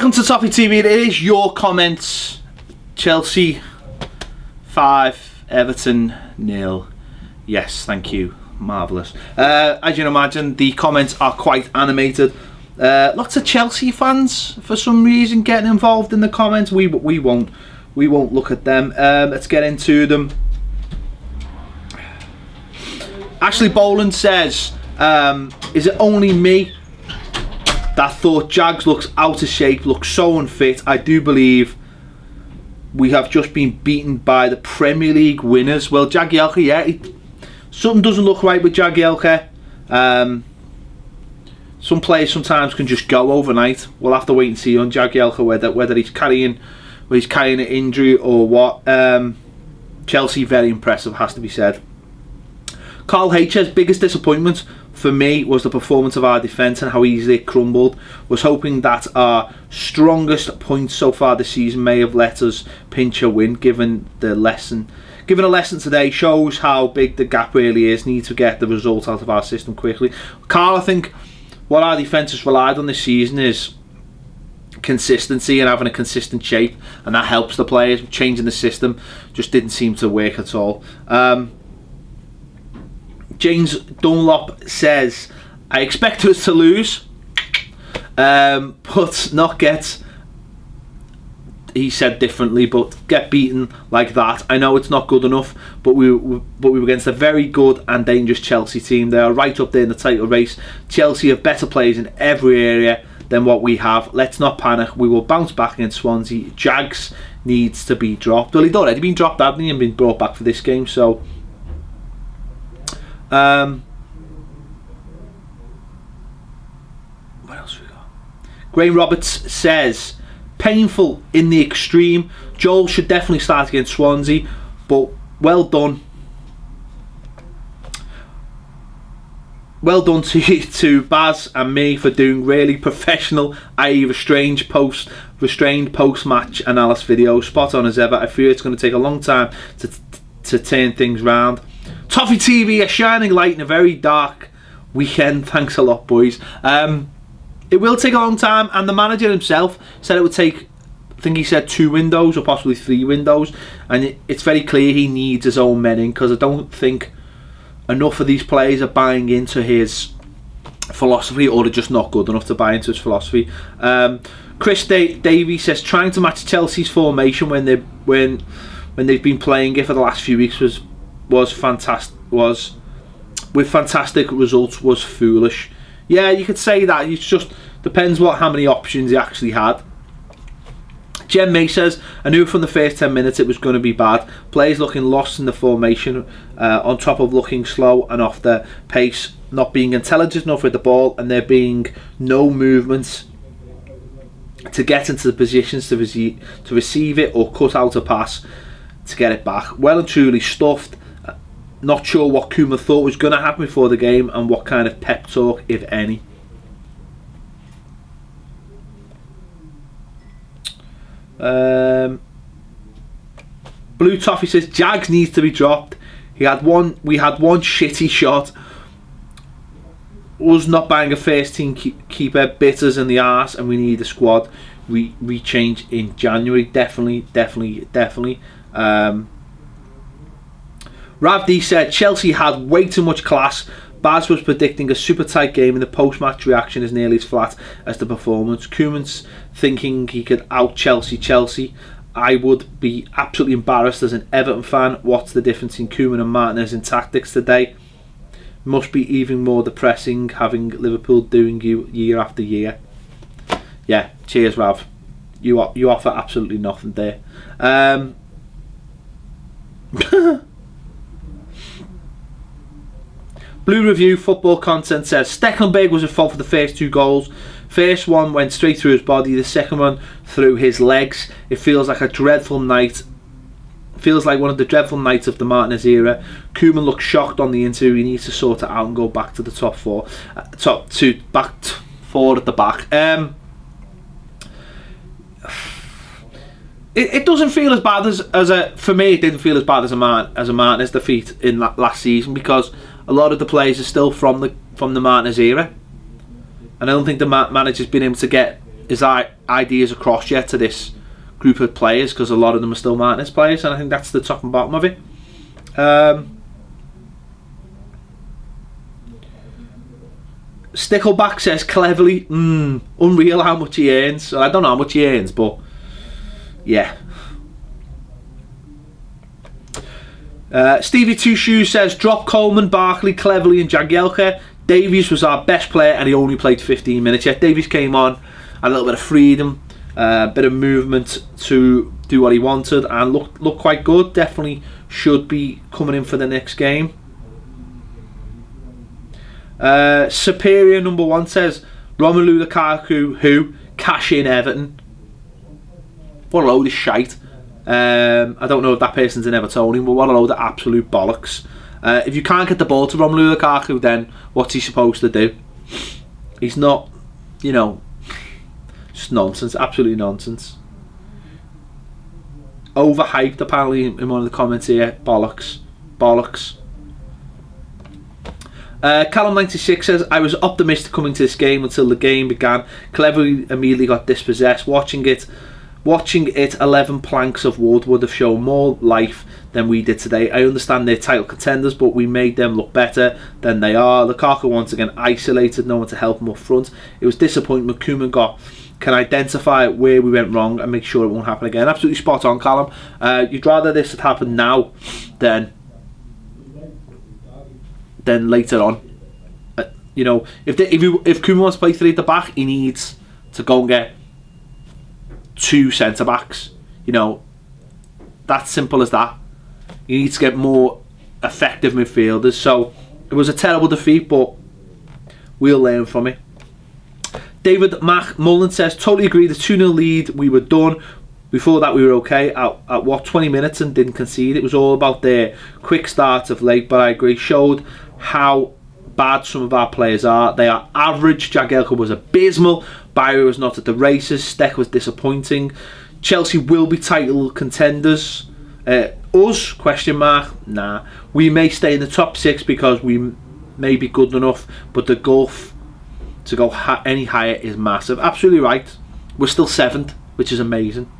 Welcome to Toffee TV. It is your comments. Chelsea 5, Everton 0. Yes, thank you. Marvellous. As you can imagine, the comments are quite animated. Lots of Chelsea fans, for some reason, getting involved in the comments. We won't look at them. Let's get into them. Ashley Boland says, is it only me that thought Jags looks out of shape, looks so unfit? I do believe we have just been beaten by the Premier League winners. Well, Jagielka, yeah, something doesn't look right with Jagielka. Some players sometimes can just go overnight. We'll have to wait and see on Jagielka whether he's carrying an injury or what. Chelsea, very impressive, has to be said. Carl H's biggest disappointment for me was the performance of our defence and how easily it crumbled. Was hoping that our strongest point so far this season may have let us pinch a win. Given a lesson today shows how big the gap really is. Need to get the result out of our system quickly. Carl, I think what our defence has relied on this season is consistency and having a consistent shape, and that helps the players. Changing the system just didn't seem to work at all. James Dunlop says, I expect us to lose, but not get, he said differently, but get beaten like that. I know it's not good enough, but we were against a very good and dangerous Chelsea team. They are right up there in the title race. Chelsea have better players in every area than what we have. Let's not panic. We will bounce back against Swansea. Jags needs to be dropped. Well, he'd already been dropped, hadn't he, and been brought back for this game, so what else we got? Graham Roberts says, painful in the extreme. Joel should definitely start against Swansea, but well done. Well done to Baz and me for doing really professional, i.e. restrained post-match analysis videos. Spot on as ever. I fear it's going to take a long time to turn things round. Toffee TV, a shining light in a very dark weekend. Thanks a lot, boys. It will take a long time, and the manager himself said it would take, I think he said 2 windows or possibly 3 windows, and it's very clear he needs his own men in, because I don't think enough of these players are buying into his philosophy, or they're just not good enough to buy into his philosophy. Chris Davey says, trying to match Chelsea's formation when they've been playing it for the last few weeks with fantastic results was foolish. Yeah, you could say that. It just depends how many options he actually had. Jen May says, I knew from the first 10 minutes it was going to be bad. Players looking lost in the formation, on top of looking slow and off their pace, not being intelligent enough with the ball, and there being no movements to get into the positions to receive it or cut out a pass to get it back. Well and truly stuffed. Not sure what Koeman thought was going to happen before the game, and what kind of pep talk, if any. Blue Toffee says, Jags needs to be dropped. We had one shitty shot. Us not buying a first team keeper bit us in the arse, and we need a squad rechange in January. Definitely. Rav D said, Chelsea had way too much class. Baz was predicting a super tight game, and the post-match reaction is nearly as flat as the performance. Koeman's thinking he could out Chelsea. I would be absolutely embarrassed as an Everton fan. What's the difference in Koeman and Martinez in tactics today? Must be even more depressing having Liverpool doing you year after year. Yeah, cheers, Rav. You offer absolutely nothing there. Blue Review Football Content says, Stecklenberg was at fault for the first 2 goals. First one went straight through his body, the second one through his legs. It feels like a dreadful night. Feels like one of the dreadful nights of the Martinez era. Koeman looks shocked on the interview. He needs to sort it out and go back to the top 4. Back 4 at the back. It doesn't feel as bad for me. It didn't feel as bad as a Martinez defeat in last season, because a lot of the players are still from the Martinez era, and I don't think the manager's been able to get his ideas across yet to this group of players, because a lot of them are still Martinez players, and I think that's the top and bottom of it. Stickleback says cleverly, unreal how much he earns. I don't know how much he earns, but yeah. Stevie Two Shoes says drop Koeman, Barkley, Cleverly and Jagielka. Davies was our best player and he only played 15 minutes. Yet Davies came on, had a little bit of freedom, a bit of movement to do what he wanted, and looked quite good. Definitely should be coming in for the next game. Superior number 1 says Romelu Lukaku who cash in Everton. What a load of shite. I don't know if that person's an Evertonian, but what a load of absolute bollocks. If you can't get the ball to Romelu Lukaku, then what's he supposed to do? He's not, you know, just nonsense, absolutely nonsense. Overhyped apparently in one of the comments here. Bollocks. Callum96 says, I was optimistic coming to this game until the game began. Cleverly immediately got dispossessed. Watching it 11 planks of wood would have shown more life than we did today. I understand they're title contenders, but we made them look better than they are. Lukaku once again isolated, no one to help him up front. It was disappointing. Koeman can identify where we went wrong and make sure it won't happen again. Absolutely spot on, Callum. You'd rather this had happened now than later on. You know, if Koeman wants to play 3 at the back, he needs to go and get 2 centre backs. You know, that's simple as that. You need to get more effective midfielders. So it was a terrible defeat, but we'll learn from it. David Mullen says, totally agree, the 2-0 lead, we were done. Before that we were okay at what, 20 minutes and didn't concede. It was all about their quick start of late, but I agree, showed how bad some of our players are. They are average. Jagielka was abysmal. Bayer was not at the races. Steck was disappointing. Chelsea will be title contenders. Us? Question mark. Nah. We may stay in the top 6 because we may be good enough, but the gulf to go any higher is massive. Absolutely right. We're still 7th, which is amazing.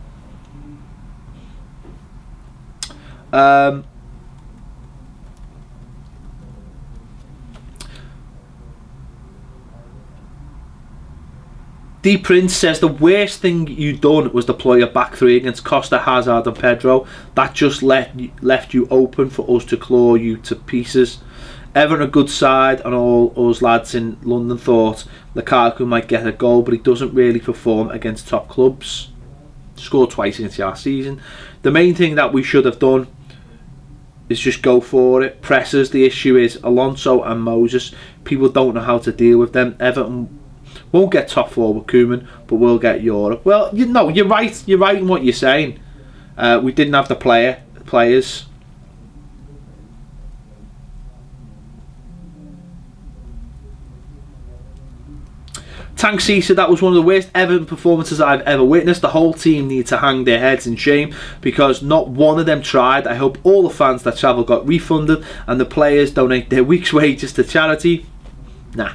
D Prince says the worst thing you done was deploy a back 3 against Costa, Hazard and Pedro. That just left you open for us to claw you to pieces. Everton a good side, and all us lads in London thought Lukaku might get a goal, but he doesn't really perform against top clubs. Scored twice against last season. The main thing that we should have done is just go for it. Pressers. The issue is Alonso and Moses. People don't know how to deal with them. Everton won't get top 4 with Koeman, but we'll get Europe. Well, you know, you're right. You're right in what you're saying. We didn't have the players. Tank C said that was one of the worst Everton performances I've ever witnessed. The whole team need to hang their heads in shame because not one of them tried. I hope all the fans that travel got refunded and the players donate their week's wages to charity. Nah.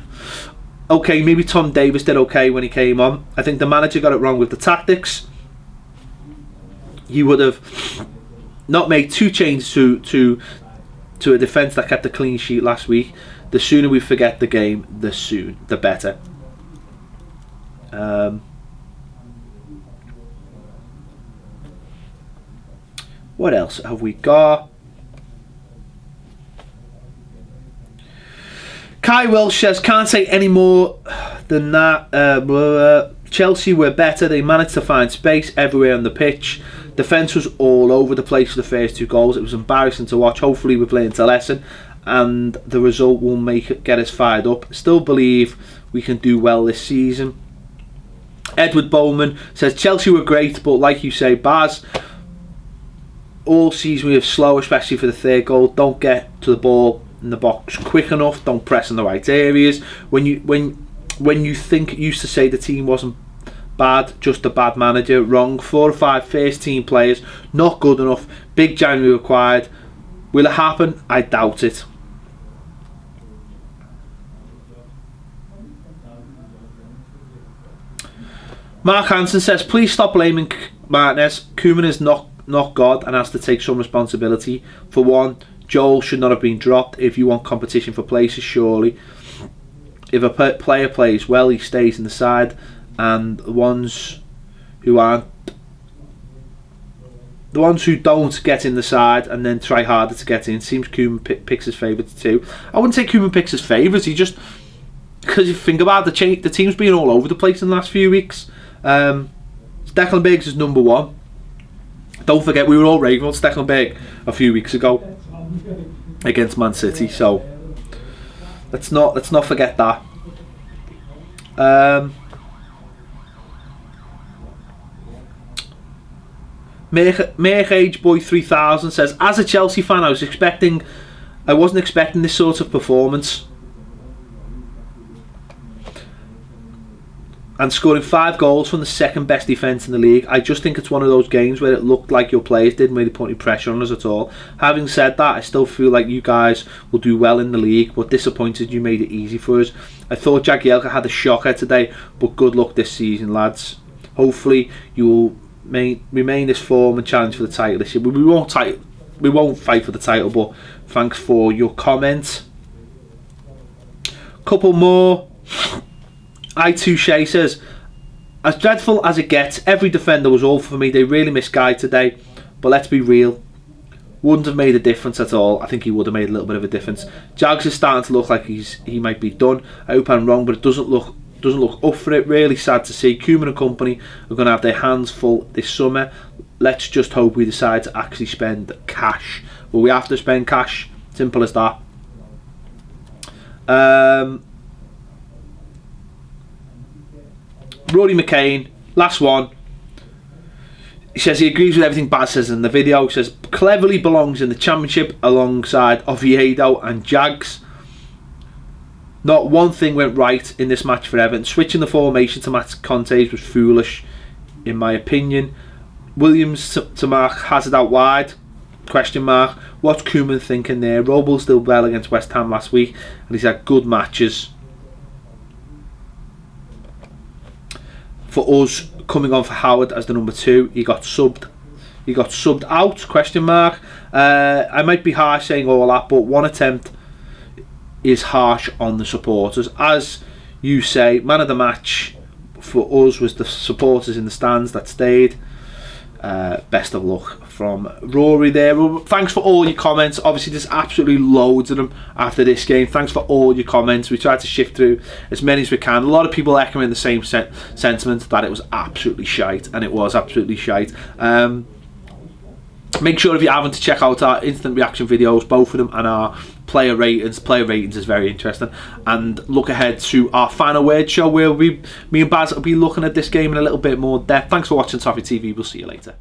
Okay, maybe Tom Davis did okay when he came on. I think the manager got it wrong with the tactics. He would have not made 2 changes to a defence that kept a clean sheet last week. The sooner we forget the game, the better. What else have we got? Kai Welsh says, can't say any more than that. Chelsea were better. They managed to find space everywhere on the pitch. Defence was all over the place for the first 2 goals. It was embarrassing to watch. Hopefully we've learned a lesson and the result will get us fired up. Still believe we can do well this season. Edward Bowman says Chelsea were great, but like you say, Baz, all season we have slow, especially for the 3rd goal. Don't get to the ball in the box quick enough. Don't press in the right areas. When you think it used to say the team wasn't bad, just a bad manager. Wrong. 4 or 5 first team players, not good enough. Big January required. Will it happen? I doubt it. Mark Hansen says, please stop blaming Martinez. Koeman is not God and has to take some responsibility. For one, Joel should not have been dropped. If you want competition for places, surely. If a player plays well, he stays in the side, and the ones who don't get in the side and then try harder to get in. Seems Koeman picks his favourites too. I wouldn't say Koeman picks his favourites. He just, because if you think about the team's been all over the place in the last few weeks. Stekelenburg's is number one. Don't forget, we were all raving about Stekelenburg a few weeks ago against Man City, so let's not forget that. Make Age Boy 3000 says, as a Chelsea fan, I wasn't expecting this sort of performance. And scoring 5 goals from the second best defence in the league. I just think it's one of those games where it looked like your players didn't really put any pressure on us at all. Having said that, I still feel like you guys will do well in the league, but disappointed you made it easy for us. I thought Jagielka had a shocker today, but good luck this season, lads. Hopefully you will remain this form and challenge for the title this year. We won't fight for the title, but thanks for your comment. Couple more. I2Shay says, as dreadful as it gets, every defender was all for me. They really missed Guy today, but let's be real, wouldn't have made a difference at all. I think he would have made a little bit of a difference. Jags is starting to look like he might be done. I hope I'm wrong, but it doesn't look up for it. Really sad to see. Koeman and company are going to have their hands full this summer. Let's just hope we decide to actually spend cash. Well, we have to spend cash. Simple as that. Rory McCain, last one. He says he agrees with everything Baz says in the video. He says cleverly belongs in the Championship alongside Oviedo and Jags. Not one thing went right in this match for Everton. Switching the formation to Matt Conte's was foolish, in my opinion. Williams to mark Hazard out wide. Question mark. What's Koeman thinking there? Robles did well against West Ham last week, and he's had good matches. For us, coming on for Howard as the number 2, he got subbed out? Question mark. I might be harsh saying all that, but one attempt is harsh on the supporters. As you say, man of the match for us was the supporters in the stands that stayed. Best of luck from Rory there. Well, thanks for all your comments. Obviously there's absolutely loads of them after this game. Thanks for all your comments. We tried to shift through as many as we can. A lot of people echoing the same sentiment that it was absolutely shite, and it was absolutely shite. Make sure if you haven't to check out our instant reaction videos, both of them, and our player ratings. Player ratings is very interesting. And look ahead to our final word show where me and Baz will be looking at this game in a little bit more depth. Thanks for watching Toffee TV. We'll see you later.